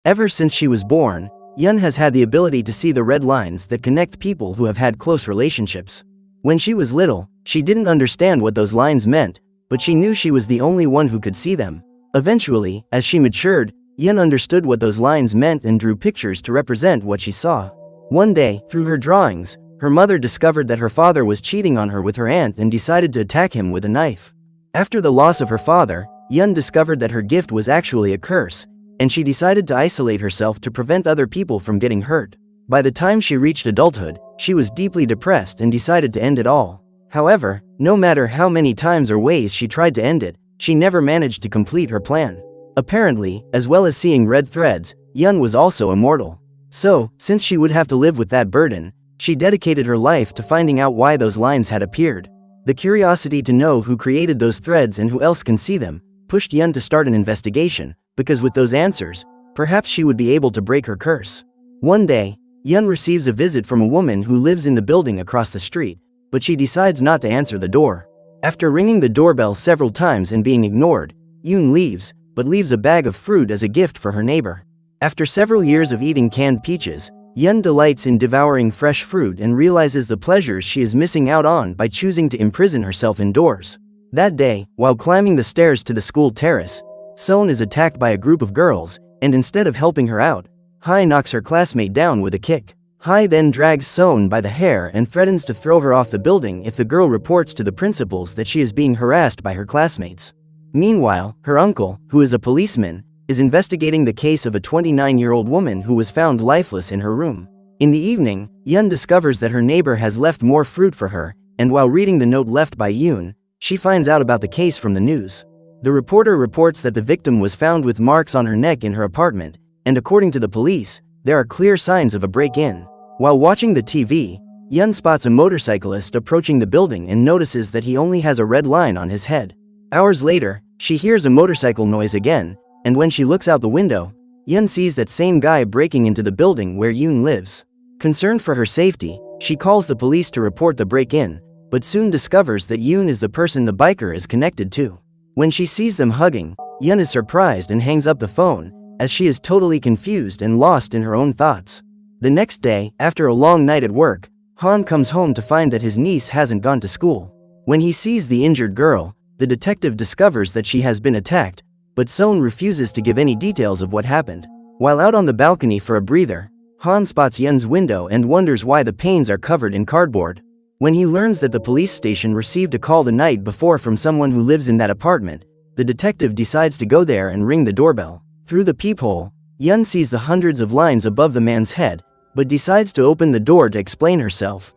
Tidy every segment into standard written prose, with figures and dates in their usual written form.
Ever since she was born, Eun has had the ability to see the red lines that connect people who have had close relationships. When she was little, she didn't understand what those lines meant, but she knew she was the only one who could see them. Eventually, as she matured, Eun understood what those lines meant and drew pictures to represent what she saw. One day, through her drawings, her mother discovered that her father was cheating on her with her aunt and decided to attack him with a knife. After the loss of her father, Eun discovered that her gift was actually a curse, and she decided to isolate herself to prevent other people from getting hurt. By the time she reached adulthood, she was deeply depressed and decided to end it all. However, no matter how many times or ways she tried to end it, she never managed to complete her plan. Apparently, as well as seeing red threads, Eun was also immortal. So, since she would have to live with that burden, she dedicated her life to finding out why those lines had appeared. The curiosity to know who created those threads and who else can see them pushed Eun to start an investigation, because with those answers, perhaps she would be able to break her curse. One day, Eun receives a visit from a woman who lives in the building across the street, but she decides not to answer the door. After ringing the doorbell several times and being ignored, Eun leaves, but leaves a bag of fruit as a gift for her neighbor. After several years of eating canned peaches, Eun delights in devouring fresh fruit and realizes the pleasures she is missing out on by choosing to imprison herself indoors. That day, while climbing the stairs to the school terrace, Seon is attacked by a group of girls, and instead of helping her out, Hae knocks her classmate down with a kick. Hae then drags Seon by the hair and threatens to throw her off the building if the girl reports to the principals that she is being harassed by her classmates. Meanwhile, her uncle, who is a policeman, is investigating the case of a 29-year-old woman who was found lifeless in her room. In the evening, Eun discovers that her neighbor has left more fruit for her, and while reading the note left by Eun, she finds out about the case from the news. The reporter reports that the victim was found with marks on her neck in her apartment, and according to the police, there are clear signs of a break-in. While watching the TV, Eun spots a motorcyclist approaching the building and notices that he only has a red line on his head. Hours later, she hears a motorcycle noise again, and when she looks out the window, Eun sees that same guy breaking into the building where Eun lives. Concerned for her safety, she calls the police to report the break-in, but soon discovers that Eun is the person the biker is connected to. When she sees them hugging, Eun is surprised and hangs up the phone, as she is totally confused and lost in her own thoughts. The next day, after a long night at work, Han comes home to find that his niece hasn't gone to school. When he sees the injured girl, the detective discovers that she has been attacked, but Seon refuses to give any details of what happened. While out on the balcony for a breather, Han spots Eun's window and wonders why the panes are covered in cardboard. When he learns that the police station received a call the night before from someone who lives in that apartment, the detective decides to go there and ring the doorbell. Through the peephole, Eun sees the hundreds of lines above the man's head, but decides to open the door to explain herself.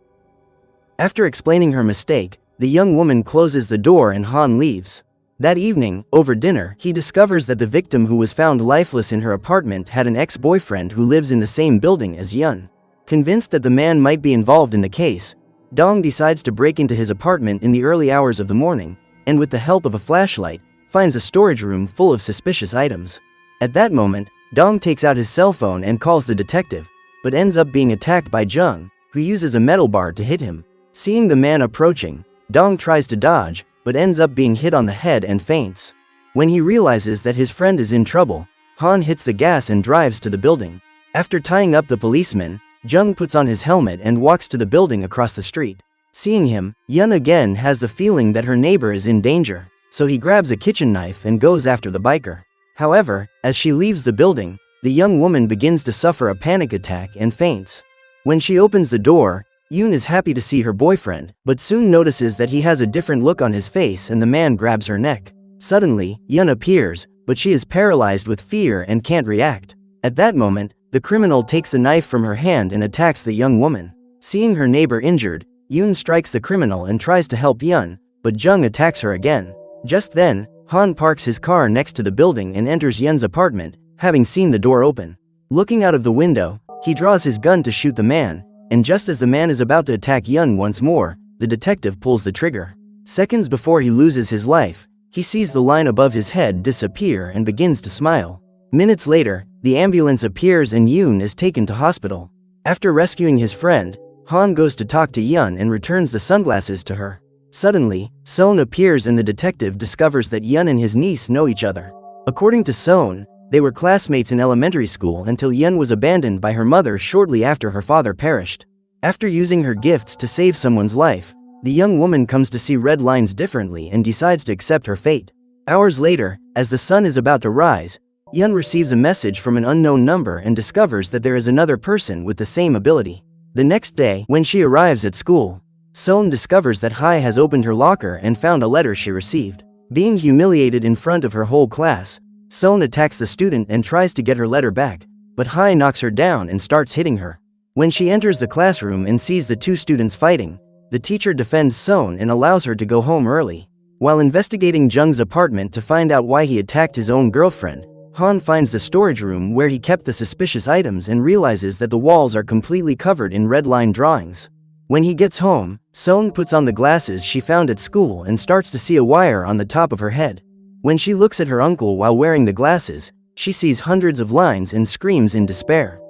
After explaining her mistake, the young woman closes the door and Han leaves. That evening, over dinner, he discovers that the victim who was found lifeless in her apartment had an ex-boyfriend who lives in the same building as Eun. Convinced that the man might be involved in the case, Dong decides to break into his apartment in the early hours of the morning, and with the help of a flashlight, finds a storage room full of suspicious items. At that moment, Dong takes out his cell phone and calls the detective, but ends up being attacked by Jung, who uses a metal bar to hit him. Seeing the man approaching, Dong tries to dodge, but ends up being hit on the head and faints. When he realizes that his friend is in trouble, Han hits the gas and drives to the building. After tying up the policeman, Jung puts on his helmet and walks to the building across the street. Seeing him, Eun again has the feeling that her neighbor is in danger, so he grabs a kitchen knife and goes after the biker. However, as she leaves the building, the young woman begins to suffer a panic attack and faints. When she opens the door, Eun is happy to see her boyfriend, but soon notices that he has a different look on his face and the man grabs her neck. Suddenly, Eun appears, but she is paralyzed with fear and can't react. At that moment, the criminal takes the knife from her hand and attacks the young woman. Seeing her neighbor injured, Eun strikes the criminal and tries to help Eun, but Jung attacks her again. Just then, Han parks his car next to the building and enters Eun's apartment, having seen the door open. Looking out of the window, he draws his gun to shoot the man, and just as the man is about to attack Eun once more, the detective pulls the trigger. Seconds before he loses his life, he sees the line above his head disappear and begins to smile. Minutes later, the ambulance appears and Eun is taken to hospital. After rescuing his friend, Han goes to talk to Eun and returns the sunglasses to her. Suddenly, Seon appears and the detective discovers that Eun and his niece know each other. According to Seon, They were classmates in elementary school until Eun was abandoned by her mother shortly after her father perished. After using her gifts to save someone's life, the young woman comes to see red lines differently and decides to accept her fate. Hours later, as the sun is about to rise, Eun receives a message from an unknown number and discovers that there is another person with the same ability. The next day, when she arrives at school, Sohn discovers that Da-hee has opened her locker and found a letter she received. Being humiliated in front of her whole class, Sohn attacks the student and tries to get her letter back, but Da-hee knocks her down and starts hitting her. When she enters the classroom and sees the two students fighting, the teacher defends Sohn and allows her to go home early. While investigating Jung's apartment to find out why he attacked his own girlfriend, Han finds the storage room where he kept the suspicious items and realizes that the walls are completely covered in red line drawings. When he gets home, Sohn puts on the glasses she found at school and starts to see a wire on the top of her head. When she looks at her uncle while wearing the glasses, she sees hundreds of lines and screams in despair.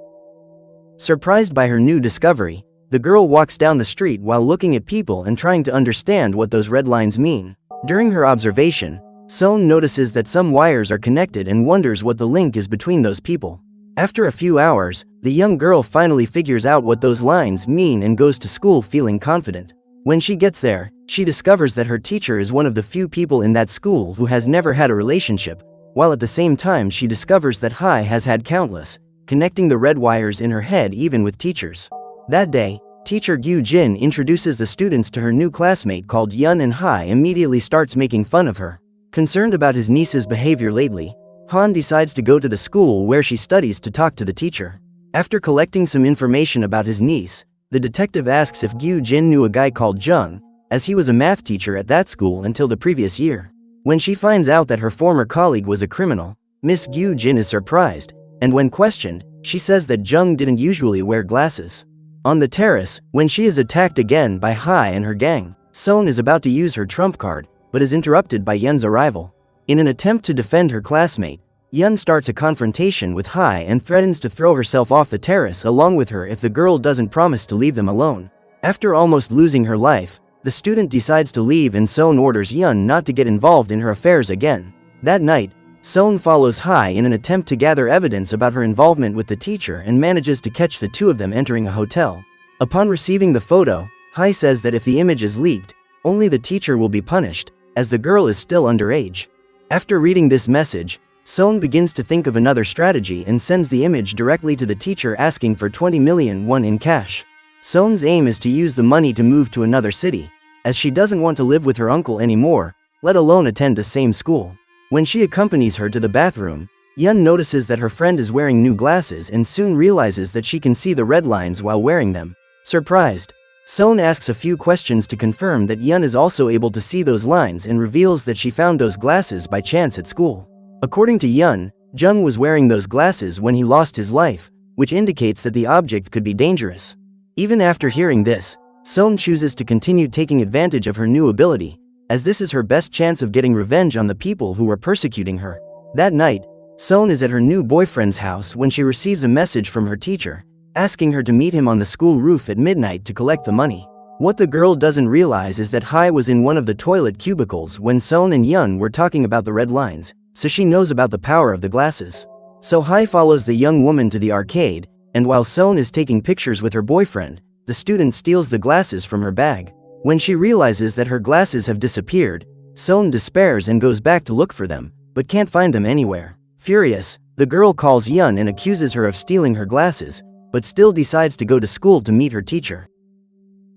Surprised by her new discovery, the girl walks down the street while looking at people and trying to understand what those red lines mean. During her observation, Sohn notices that some wires are connected and wonders what the link is between those people. After a few hours, the young girl finally figures out what those lines mean and goes to school feeling confident. When she gets there, she discovers that her teacher is one of the few people in that school who has never had a relationship, while at the same time she discovers that Da-hee has had countless, connecting the red wires in her head even with teachers. That day, teacher Gyu-jin introduces the students to her new classmate called Eun, and Da-hee immediately starts making fun of her. Concerned about his niece's behavior lately, Han decides to go to the school where she studies to talk to the teacher. After collecting some information about his niece, the detective asks if Gyu-jin knew a guy called Jung, as he was a math teacher at that school until the previous year. When she finds out that her former colleague was a criminal, Miss Gyu-jin is surprised, and when questioned, she says that Jung didn't usually wear glasses. On the terrace, when she is attacked again by Da-hee and her gang, Sohn is about to use her trump card, but is interrupted by Eun's arrival. In an attempt to defend her classmate, Eun starts a confrontation with Da-hee and threatens to throw herself off the terrace along with her if the girl doesn't promise to leave them alone. After almost losing her life, the student decides to leave and Sohn orders Eun not to get involved in her affairs again. That night, Sohn follows Da-hee in an attempt to gather evidence about her involvement with the teacher and manages to catch the two of them entering a hotel. Upon receiving the photo, Da-hee says that if the image is leaked, only the teacher will be punished, as the girl is still underage. After reading this message, Sohn begins to think of another strategy and sends the image directly to the teacher asking for 20 million won in cash. Sohn's aim is to use the money to move to another city, as she doesn't want to live with her uncle anymore, let alone attend the same school. When she accompanies her to the bathroom, Eun notices that her friend is wearing new glasses and soon realizes that she can see the red lines while wearing them. Surprised, Sohn asks a few questions to confirm that Eun is also able to see those lines and reveals that she found those glasses by chance at school. According to Eun, Jung was wearing those glasses when he lost his life, which indicates that the object could be dangerous. Even after hearing this, Sohn chooses to continue taking advantage of her new ability, as this is her best chance of getting revenge on the people who were persecuting her. That night, Sohn is at her new boyfriend's house when she receives a message from her teacher, asking her to meet him on the school roof at midnight to collect the money. What the girl doesn't realize is that Da-hee was in one of the toilet cubicles when Sohn and Eun were talking about the red lines, so she knows about the power of the glasses. So Da-hee follows the young woman to the arcade, and while Sohn is taking pictures with her boyfriend, the student steals the glasses from her bag. When she realizes that her glasses have disappeared, Sohn despairs and goes back to look for them, but can't find them anywhere. Furious, the girl calls Eun and accuses her of stealing her glasses, but still decides to go to school to meet her teacher.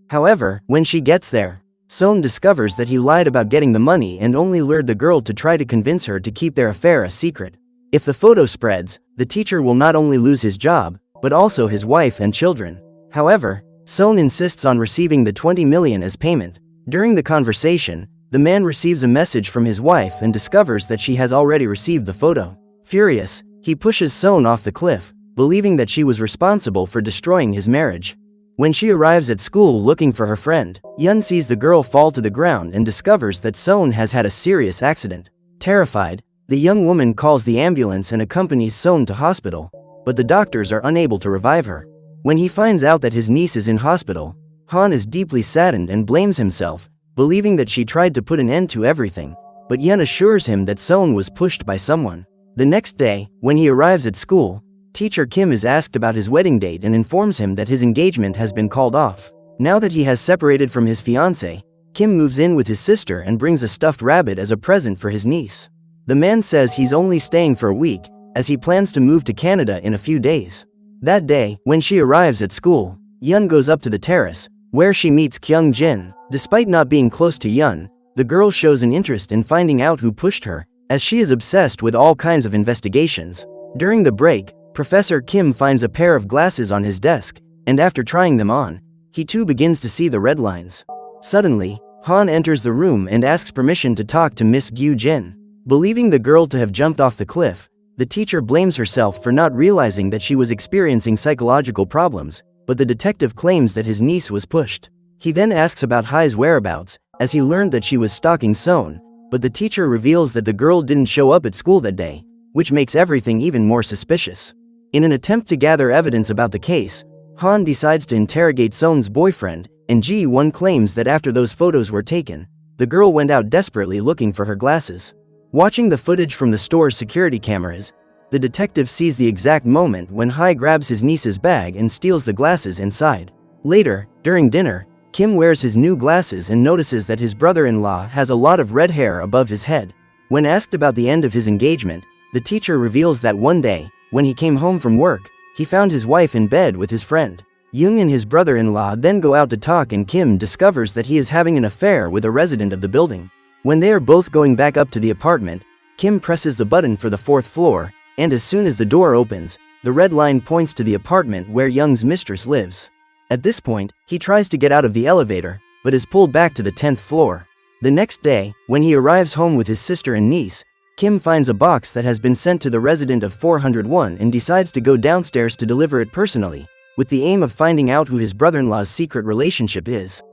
However, when she gets there, Sohn discovers that he lied about getting the money and only lured the girl to try to convince her to keep their affair a secret. If the photo spreads, the teacher will not only lose his job, but also his wife and children. However, Sohn insists on receiving the 20 million as payment. During the conversation, the man receives a message from his wife and discovers that she has already received the photo. Furious, he pushes Sohn off the cliff, believing that she was responsible for destroying his marriage. When she arrives at school looking for her friend, Eun sees the girl fall to the ground and discovers that Sohn has had a serious accident. Terrified, the young woman calls the ambulance and accompanies Sohn to hospital, but the doctors are unable to revive her. When he finds out that his niece is in hospital, Han is deeply saddened and blames himself, believing that she tried to put an end to everything, but Eun assures him that Sohn was pushed by someone. The next day, when he arrives at school, teacher Kim is asked about his wedding date and informs him that his engagement has been called off. Now that he has separated from his fiancée, Kim moves in with his sister and brings a stuffed rabbit as a present for his niece. The man says he's only staying for a week, as he plans to move to Canada in a few days. That day, when she arrives at school, Yeon goes up to the terrace, where she meets Kyung-jin. Despite not being close to Yeon, the girl shows an interest in finding out who pushed her, as she is obsessed with all kinds of investigations. During the break, Professor Kim finds a pair of glasses on his desk, and after trying them on, he too begins to see the red lines. Suddenly, Han enters the room and asks permission to talk to Miss Gyu-jin. Believing the girl to have jumped off the cliff, the teacher blames herself for not realizing that she was experiencing psychological problems, but the detective claims that his niece was pushed. He then asks about Hai's whereabouts, as he learned that she was stalking Sohn, but the teacher reveals that the girl didn't show up at school that day, which makes everything even more suspicious. In an attempt to gather evidence about the case, Han decides to interrogate Sohn's boyfriend, and Ji-won claims that after those photos were taken, the girl went out desperately looking for her glasses. Watching the footage from the store's security cameras, the detective sees the exact moment when Hai grabs his niece's bag and steals the glasses inside. Later, during dinner, Kim wears his new glasses and notices that his brother-in-law has a lot of red hair above his head. When asked about the end of his engagement, the teacher reveals that one day, when he came home from work, he found his wife in bed with his friend. Young and his brother-in-law then go out to talk, and Kim discovers that he is having an affair with a resident of the building. When they are both going back up to the apartment, Kim presses the button for the 4th floor, and as soon as the door opens, the red line points to the apartment where Young's mistress lives. At this point, he tries to get out of the elevator, but is pulled back to the 10th floor. The next day, when he arrives home with his sister and niece, Kim finds a box that has been sent to the resident of 401 and decides to go downstairs to deliver it personally, with the aim of finding out who his brother-in-law's secret relationship is.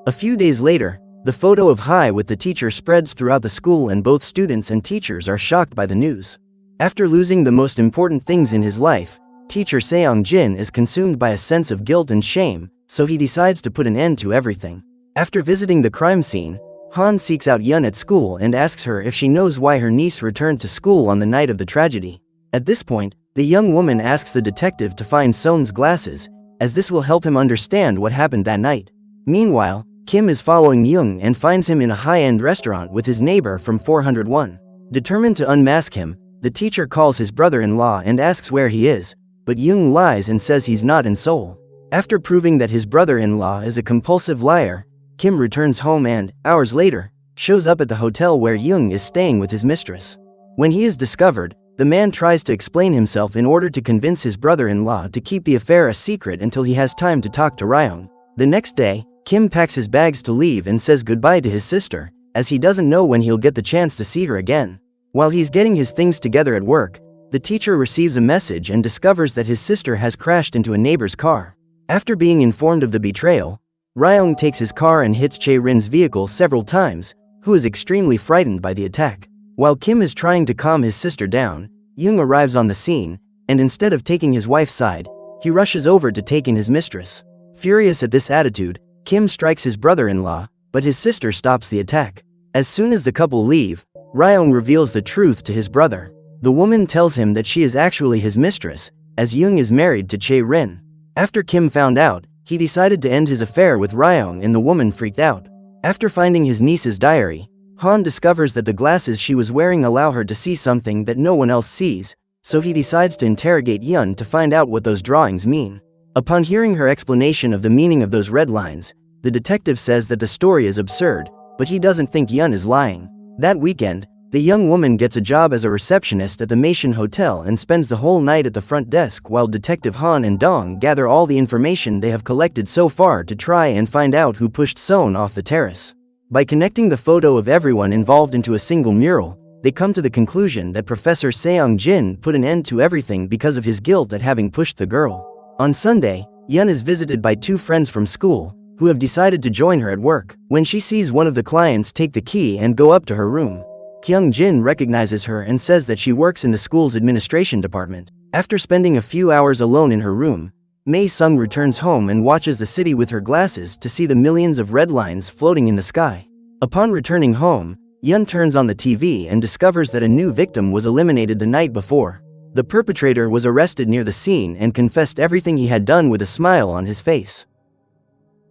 A few days later, the photo of Hai with the teacher spreads throughout the school, and both students and teachers are shocked by the news. After losing the most important things in his life, teacher Seong-jin is consumed by a sense of guilt and shame, so he decides to put an end to everything. After visiting the crime scene, Han seeks out Yeon at school and asks her if she knows why her niece returned to school on the night of the tragedy. At this point, the young woman asks the detective to find Sohn's glasses, as this will help him understand what happened that night. Meanwhile, Kim is following Young and finds him in a high-end restaurant with his neighbor from 401. Determined to unmask him, the teacher calls his brother-in-law and asks where he is, but Young lies and says he's not in Seoul. After proving that his brother-in-law is a compulsive liar, Kim returns home and, hours later, shows up at the hotel where Young is staying with his mistress. When he is discovered, the man tries to explain himself in order to convince his brother-in-law to keep the affair a secret until he has time to talk to Ryong. The next day, Kim packs his bags to leave and says goodbye to his sister, as he doesn't know when he'll get the chance to see her again. While he's getting his things together at work, the teacher receives a message and discovers that his sister has crashed into a neighbor's car. After being informed of the betrayal, Ryong takes his car and hits Chae-rin's vehicle several times, who is extremely frightened by the attack. While Kim is trying to calm his sister down, Young arrives on the scene, and instead of taking his wife's side, he rushes over to take in his mistress. Furious at this attitude, Kim strikes his brother-in-law, but his sister stops the attack. As soon as the couple leave, Ryong reveals the truth to his brother. The woman tells him that she is actually his mistress, as Young is married to Chae-rin. After Kim found out, he decided to end his affair with Ryong, and the woman freaked out. After finding his niece's diary, Han discovers that the glasses she was wearing allow her to see something that no one else sees, so he decides to interrogate Yeon to find out what those drawings mean. Upon hearing her explanation of the meaning of those red lines, the detective says that the story is absurd, but he doesn't think Yeon is lying. That weekend, the young woman gets a job as a receptionist at the Maison Hotel and spends the whole night at the front desk while Detective Han and Dong gather all the information they have collected so far to try and find out who pushed Sohn off the terrace. By connecting the photo of everyone involved into a single mural, they come to the conclusion that Professor Seong-jin put an end to everything because of his guilt at having pushed the girl. On Sunday, Yeon is visited by two friends from school, who have decided to join her at work. When she sees one of the clients take the key and go up to her room, Kyung-jin recognizes her and says that she works in the school's administration department. After spending a few hours alone in her room, Mei-sung returns home and watches the city with her glasses to see the millions of red lines floating in the sky. Upon returning home, Eun turns on the TV and discovers that a new victim was eliminated the night before. The perpetrator was arrested near the scene and confessed everything he had done with a smile on his face.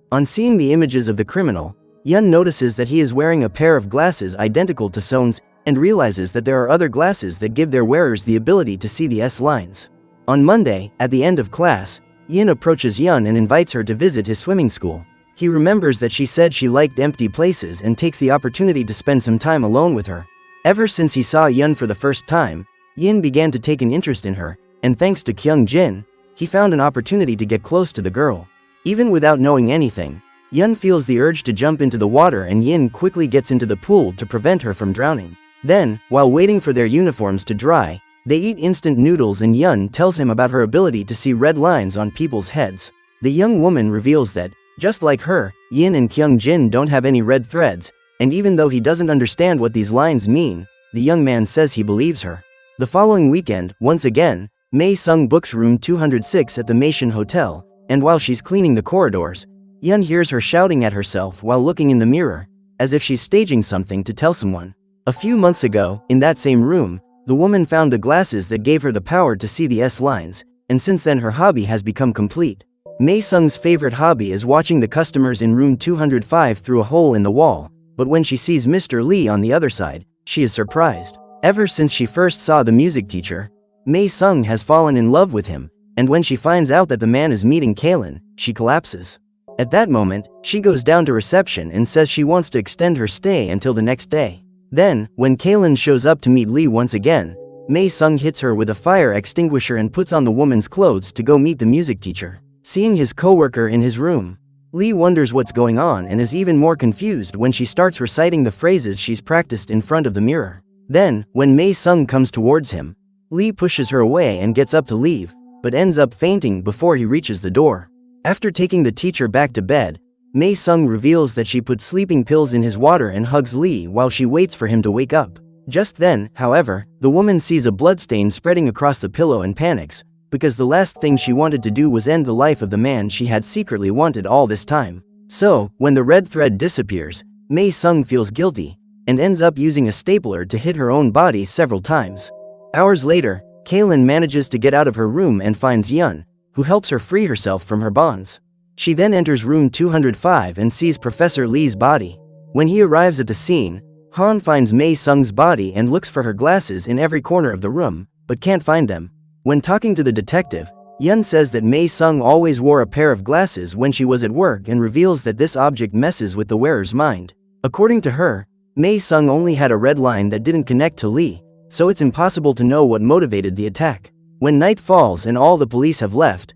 On seeing the images of the criminal, Eun notices that he is wearing a pair of glasses identical to Son's and realizes that there are other glasses that give their wearers the ability to see the S lines. On Monday, at the end of class, Eun approaches Eun and invites her to visit his swimming school. He remembers that she said she liked empty places and takes the opportunity to spend some time alone with her. Ever since he saw Eun for the first time, Eun began to take an interest in her, and thanks to Kyung-jin, he found an opportunity to get close to the girl. Even without knowing anything, Eun feels the urge to jump into the water and Eun quickly gets into the pool to prevent her from drowning. Then, while waiting for their uniforms to dry, they eat instant noodles and Eun tells him about her ability to see red lines on people's heads. The young woman reveals that, just like her, Eun and Kyung-jin don't have any red threads, and even though he doesn't understand what these lines mean, the young man says he believes her. The following weekend, once again, Mei-sung books room 206 at the Maison Hotel, and while she's cleaning the corridors, Eun hears her shouting at herself while looking in the mirror, as if she's staging something to tell someone. A few months ago, in that same room, the woman found the glasses that gave her the power to see the S lines, and since then her hobby has become complete. Mei-sung's favorite hobby is watching the customers in room 205 through a hole in the wall, but when she sees Mr. Lee on the other side, she is surprised. Ever since she first saw the music teacher, Mei-sung has fallen in love with him, and when she finds out that the man is meeting Kaylin, she collapses. At that moment, she goes down to reception and says she wants to extend her stay until the next day. Then, when Kaylin shows up to meet Lee once again, Mei-sung hits her with a fire extinguisher and puts on the woman's clothes to go meet the music teacher. Seeing his coworker in his room, Lee wonders what's going on and is even more confused when she starts reciting the phrases she's practiced in front of the mirror. Then, when Mei-sung comes towards him, Lee pushes her away and gets up to leave, but ends up fainting before he reaches the door. After taking the teacher back to bed, Mei-sung reveals that she put sleeping pills in his water and hugs Lee while she waits for him to wake up. Just then, however, the woman sees a bloodstain spreading across the pillow and panics, because the last thing she wanted to do was end the life of the man she had secretly wanted all this time. So, when the red thread disappears, Mei-sung feels guilty, and ends up using a stapler to hit her own body several times. Hours later, Kaylin manages to get out of her room and finds Eun, who helps her free herself from her bonds. She then enters room 205 and sees Professor Lee's body. When he arrives at the scene, Han finds Mei-sung's body and looks for her glasses in every corner of the room, but can't find them. When talking to the detective, Eun says that Mei-sung always wore a pair of glasses when she was at work and reveals that this object messes with the wearer's mind. According to her, Mei-sung only had a red line that didn't connect to Lee, so it's impossible to know what motivated the attack. When night falls and all the police have left,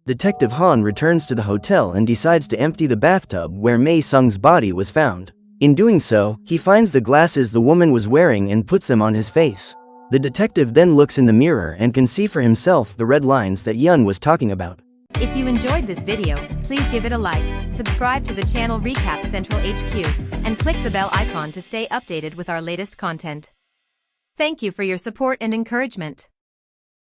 Detective Han returns to the hotel and decides to empty the bathtub where Mei-sung's body was found. In doing so, he finds the glasses the woman was wearing and puts them on his face. The detective then looks in the mirror and can see for himself the red lines that Eun was talking about. If you enjoyed this video, please give it a like, subscribe to the channel Recap Central HQ, and click the bell icon to stay updated with our latest content. Thank you for your support and encouragement.